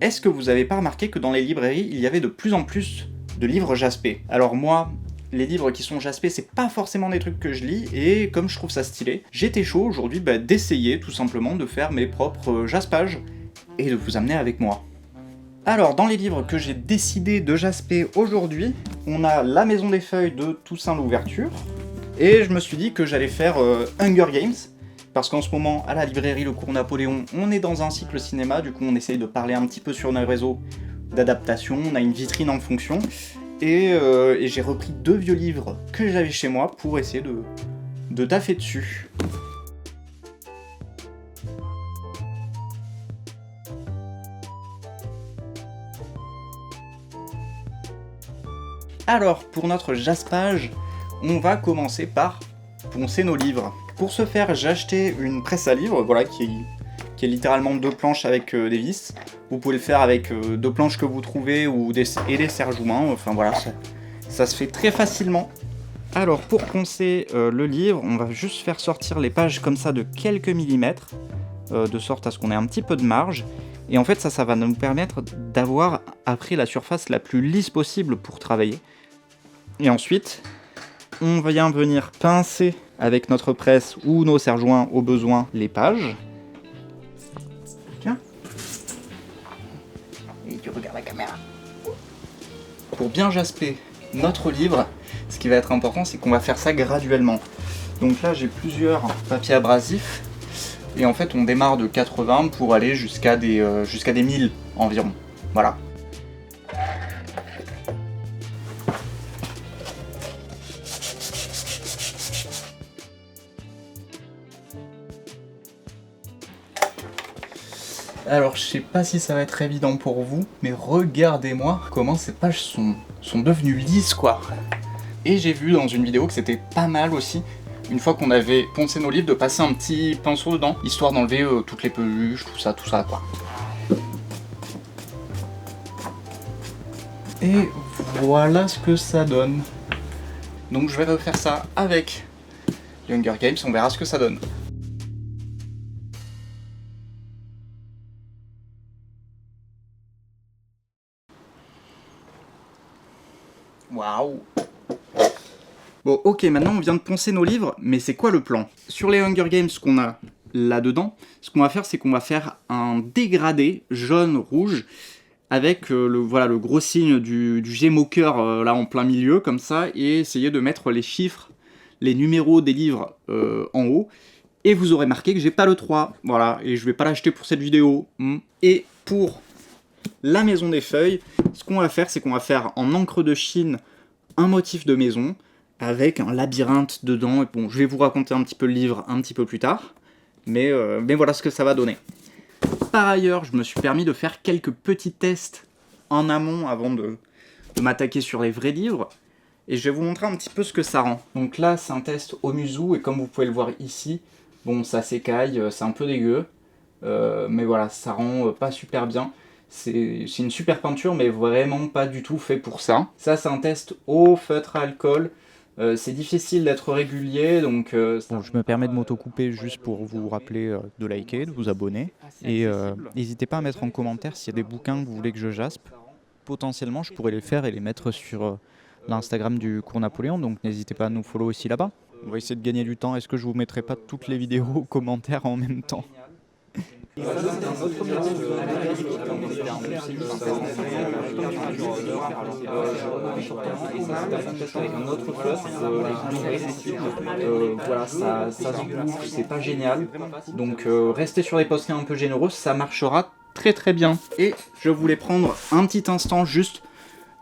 est-ce que vous avez pas remarqué que dans les librairies, il y avait de plus en plus de livres jaspés? Alors moi, les livres qui sont jaspés, c'est pas forcément des trucs que je lis, et comme je trouve ça stylé, j'étais chaud aujourd'hui d'essayer tout simplement de faire mes propres jaspages, et de vous amener avec moi. Alors, dans les livres que j'ai décidé de jasper aujourd'hui, on a La Maison des Feuilles de Toussaint Louverture, et je me suis dit que j'allais faire Hunger Games, parce qu'en ce moment, à la librairie Le Cours Napoléon, on est dans un cycle cinéma, du coup on essaye de parler un petit peu sur nos réseaux d'adaptation, on a une vitrine en fonction, et j'ai repris 2 vieux livres que j'avais chez moi pour essayer de taffer dessus. Alors, pour notre jaspage, on va commencer par poncer nos livres. Pour ce faire, j'ai acheté une presse à livres, voilà, qui est littéralement 2 planches avec des vis. Vous pouvez le faire avec 2 planches que vous trouvez et des serre-joints, enfin voilà, ça se fait très facilement. Alors, pour poncer le livre, on va juste faire sortir les pages comme ça de quelques millimètres, de sorte à ce qu'on ait un petit peu de marge. Et en fait, ça va nous permettre d'avoir après la surface la plus lisse possible pour travailler. Et ensuite, on vient venir pincer avec notre presse ou nos serre-joints au besoin les pages. Tiens. Et tu regardes la caméra. Pour bien jasper notre livre, ce qui va être important, c'est qu'on va faire ça graduellement. Donc là, j'ai plusieurs papiers abrasifs. Et en fait, on démarre de 80 pour aller jusqu'à des 1000 environ. Voilà. Alors, je sais pas si ça va être évident pour vous, mais regardez-moi comment ces pages sont devenues lisses, quoi. Et j'ai vu dans une vidéo que c'était pas mal aussi, une fois qu'on avait poncé nos livres, de passer un petit pinceau dedans, histoire d'enlever toutes les peluches, tout ça, quoi. Et voilà ce que ça donne. Donc je vais refaire ça avec Hunger Games, on verra ce que ça donne. Waouh! Bon, ok, maintenant on vient de poncer nos livres, mais c'est quoi le plan? Sur les Hunger Games qu'on a là-dedans, ce qu'on va faire, c'est qu'on va faire un dégradé jaune-rouge avec le gros signe du Gémeaux cœur là en plein milieu, comme ça, et essayer de mettre les chiffres, les numéros des livres en haut. Et vous aurez marqué que j'ai pas le 3, voilà, et je vais pas l'acheter pour cette vidéo. Et pour La Maison des Feuilles, ce qu'on va faire, c'est qu'on va faire en encre de Chine un motif de maison, avec un labyrinthe dedans. Et bon, je vais vous raconter un petit peu le livre un petit peu plus tard, mais voilà ce que ça va donner. Par ailleurs, je me suis permis de faire quelques petits tests en amont avant de m'attaquer sur les vrais livres, et je vais vous montrer un petit peu ce que ça rend. Donc là, c'est un test au museau, et comme vous pouvez le voir ici, bon, ça s'écaille, c'est un peu dégueu, mais voilà, ça rend pas super bien. C'est une super peinture, mais vraiment pas du tout fait pour ça. Ça, c'est un test au feutre à alcool. C'est difficile d'être régulier, donc... Bon, je me permets de m'auto-couper juste pour vous rappeler de liker, de vous abonner. Et n'hésitez pas à mettre en commentaire s'il y a des bouquins que vous voulez que je jaspe. Potentiellement, je pourrais les faire et les mettre sur l'Instagram du Cours Napoléon, donc n'hésitez pas à nous follow aussi là-bas. On va essayer de gagner du temps. Est-ce que je vous mettrai pas toutes les vidéos aux commentaires en même temps? Voilà, ça se bouffe, c'est pas génial. Donc restez sur les posts un peu généreux, ça marchera très très bien. Et je voulais prendre un petit instant juste,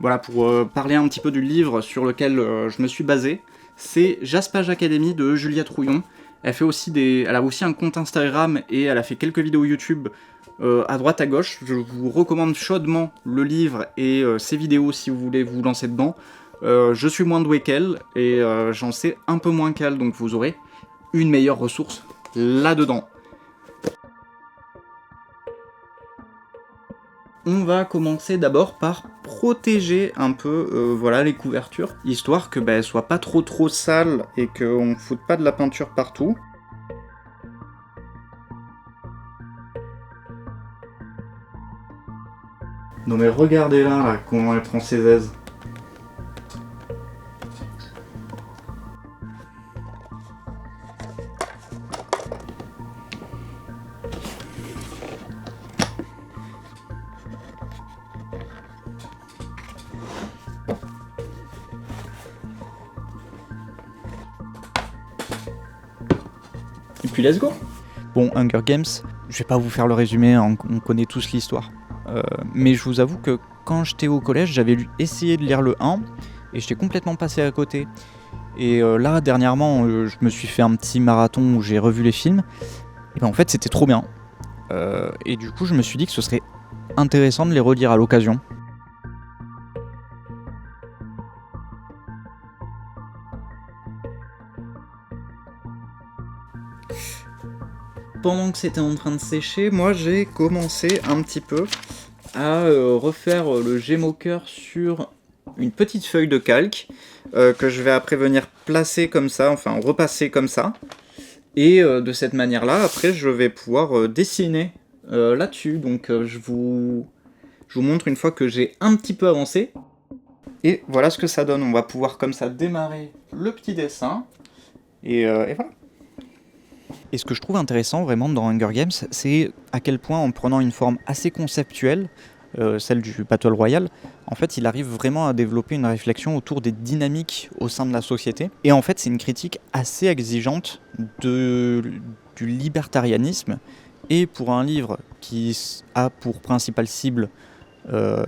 voilà, pour parler un petit peu du livre sur lequel je me suis basé. C'est Jaspage Academy de Julia Trouillon. Elle a aussi un compte Instagram et elle a fait quelques vidéos YouTube à droite à gauche. Je vous recommande chaudement le livre et ses vidéos si vous voulez vous lancer dedans. Je suis moins doué qu'elle et j'en sais un peu moins qu'elle, donc vous aurez une meilleure ressource là-dedans. On va commencer d'abord par protéger un peu voilà, les couvertures, histoire que elles soient pas trop sales et qu'on ne foute pas de la peinture partout. Non mais regardez là, comment elle prend ses aises. Et puis let's go. Bon, Hunger Games, je vais pas vous faire le résumé, on connaît tous l'histoire. Mais je vous avoue que quand j'étais au collège, j'avais essayé de lire le 1 et j'étais complètement passé à côté. Et là, dernièrement, je me suis fait un petit marathon où j'ai revu les films. Et ben en fait, c'était trop bien. Et du coup, je me suis dit que ce serait intéressant de les relire à l'occasion. Pendant que c'était en train de sécher, moi j'ai commencé un petit peu à refaire le Gmoker sur une petite feuille de calque que je vais après venir placer comme ça, enfin repasser comme ça. Et de cette manière-là, après je vais pouvoir dessiner là-dessus. Donc je vous montre une fois que j'ai un petit peu avancé. Et voilà ce que ça donne. On va pouvoir comme ça démarrer le petit dessin. Et voilà. Et ce que je trouve intéressant vraiment dans Hunger Games, c'est à quel point en prenant une forme assez conceptuelle, celle du Battle Royale, en fait il arrive vraiment à développer une réflexion autour des dynamiques au sein de la société. Et en fait c'est une critique assez exigeante du libertarianisme. Et pour un livre qui a pour principale cible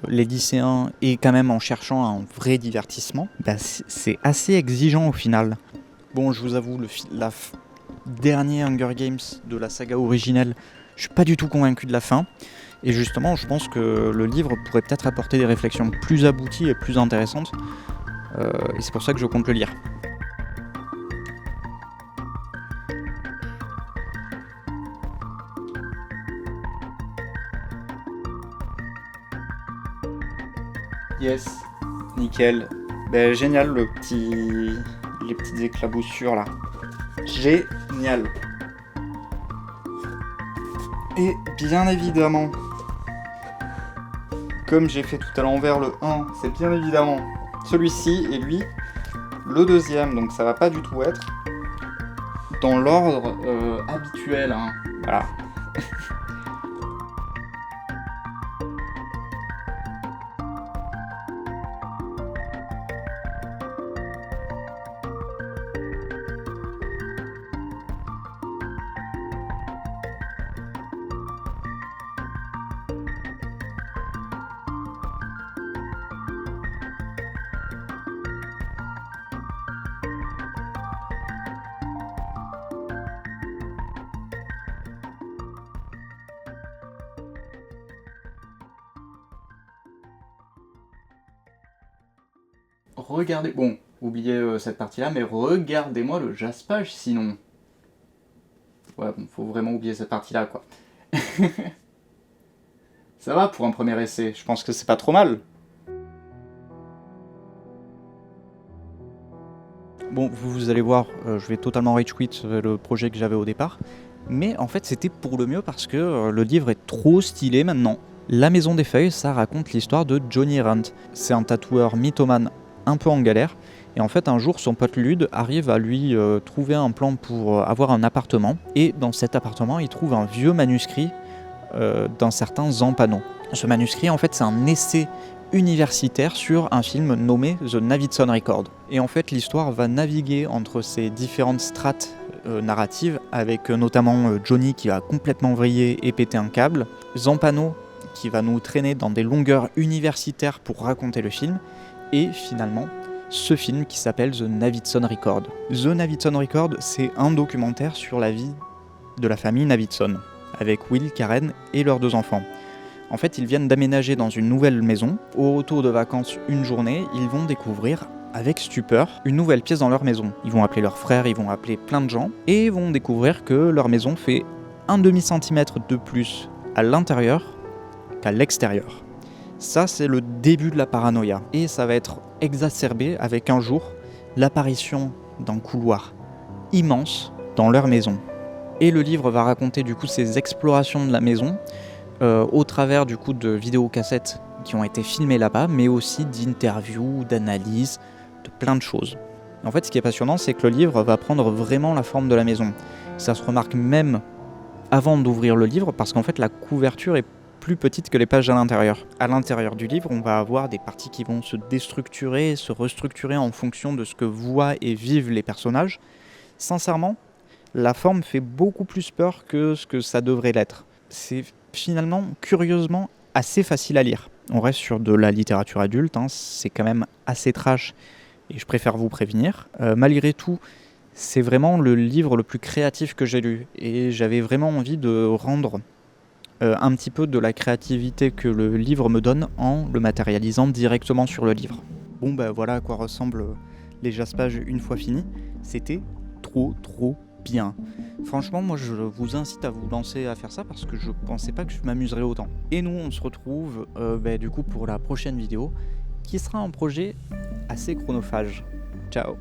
les lycéens et quand même en cherchant un vrai divertissement, bah c'est assez exigeant au final. Bon, je vous avoue, dernier Hunger Games de la saga originelle, je suis pas du tout convaincu de la fin. Et justement, je pense que le livre pourrait peut-être apporter des réflexions plus abouties et plus intéressantes. Et c'est pour ça que je compte le lire. Yes, nickel. Ben, génial les petites éclaboussures là. Génial. Et bien évidemment, comme j'ai fait tout à l'envers le 1, c'est bien évidemment celui-ci et lui le deuxième, donc ça va pas du tout être dans l'ordre habituel, hein. Voilà. Regardez, bon, oubliez cette partie-là, mais regardez-moi le jaspage sinon. Ouais, bon, faut vraiment oublier cette partie-là, quoi. Ça va pour un premier essai, je pense que c'est pas trop mal. Bon, vous allez voir, je vais totalement rage quit le projet que j'avais au départ. Mais en fait, c'était pour le mieux parce que le livre est trop stylé maintenant. La Maison des Feuilles, ça raconte l'histoire de Johnny Rand. C'est un tatoueur mythomane un peu en galère. Et en fait, un jour, son pote Lude arrive à lui trouver un plan pour avoir un appartement. Et dans cet appartement, il trouve un vieux manuscrit d'un certain Zampano. Ce manuscrit, en fait, c'est un essai universitaire sur un film nommé The Navidson Record. Et en fait, l'histoire va naviguer entre ces différentes strates narratives, avec notamment Johnny qui va complètement vriller et péter un câble, Zampano qui va nous traîner dans des longueurs universitaires pour raconter le film, et finalement, ce film qui s'appelle The Navidson Record. The Navidson Record, c'est un documentaire sur la vie de la famille Navidson, avec Will, Karen et leurs 2 enfants. En fait, ils viennent d'aménager dans une nouvelle maison. Au retour de vacances, une journée, ils vont découvrir, avec stupeur, une nouvelle pièce dans leur maison. Ils vont appeler leurs frères, ils vont appeler plein de gens, et vont découvrir que leur maison fait 1,5 centimètre de plus à l'intérieur qu'à l'extérieur. Ça, c'est le début de la paranoïa. Et ça va être exacerbé avec un jour l'apparition d'un couloir immense dans leur maison. Et le livre va raconter du coup ces explorations de la maison au travers du coup de vidéocassettes qui ont été filmés là-bas, mais aussi d'interviews, d'analyses, de plein de choses. En fait, ce qui est passionnant, c'est que le livre va prendre vraiment la forme de la maison. Ça se remarque même avant d'ouvrir le livre, parce qu'en fait, la couverture est plus petite que les pages à l'intérieur. À l'intérieur du livre, on va avoir des parties qui vont se déstructurer, se restructurer en fonction de ce que voient et vivent les personnages. Sincèrement, la forme fait beaucoup plus peur que ce que ça devrait l'être. C'est finalement, curieusement, assez facile à lire. On reste sur de la littérature adulte, c'est quand même assez trash, et je préfère vous prévenir. Malgré tout, c'est vraiment le livre le plus créatif que j'ai lu, et j'avais vraiment envie de rendre un petit peu de la créativité que le livre me donne en le matérialisant directement sur le livre. Bon voilà à quoi ressemblent les jaspages une fois finis. C'était trop bien. Franchement, moi je vous incite à vous lancer à faire ça parce que je pensais pas que je m'amuserais autant. Et nous on se retrouve du coup pour la prochaine vidéo qui sera un projet assez chronophage. Ciao.